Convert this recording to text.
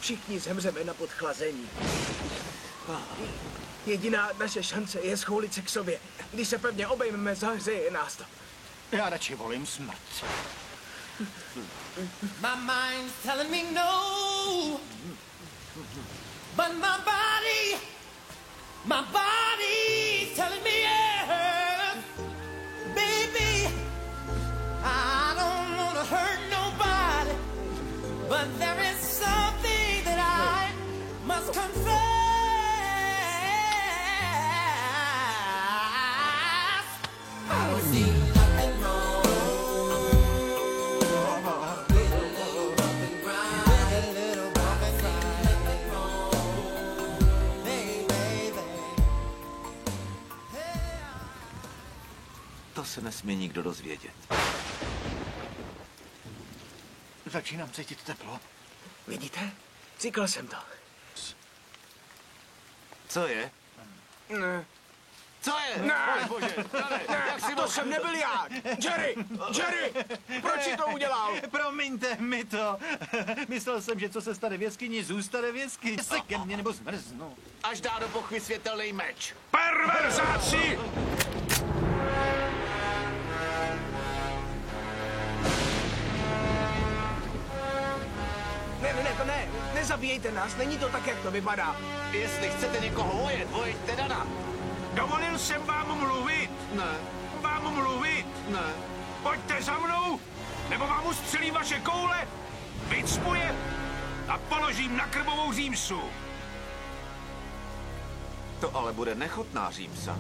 Všichni zemřeme na podchlazení. Jediná naše šance je schoulit se k sobě. Když se pevně obejmeme, zahřeje nás to. Já radši volím smrt. My mind's telling me no, but my body's telling me yes. Baby, I don't wanna hurt nobody, but there is something that I must confess. I don't see nothing wrong. To se nesmí nikdo dozvědět. Začínám cítit teplo. Vidíte? Říkal jsem to. Co je? Ne. Co je? Ne. Oj, bože, Dane, jak si To jsem nebyl já! Jerry! Proč jsi to udělal? Promiňte mi to. Myslel jsem, že co se stane v jeskyni, zůstane v jeskyni. Se ke mně nebo zmrznu. Až dá do pochvy světelný meč. Perverzáci! Ne, nezabíjejte nás, není to tak, jak to vypadá. Jestli chcete někoho vojeďte Dana. Dovolil jsem vám mluvit. Ne, Vám mluvit. ne. Pojďte za mnou, nebo vám ustřelím vaše koule, vycpu je a položím na krvovou římsu. To ale bude nechutná římsa.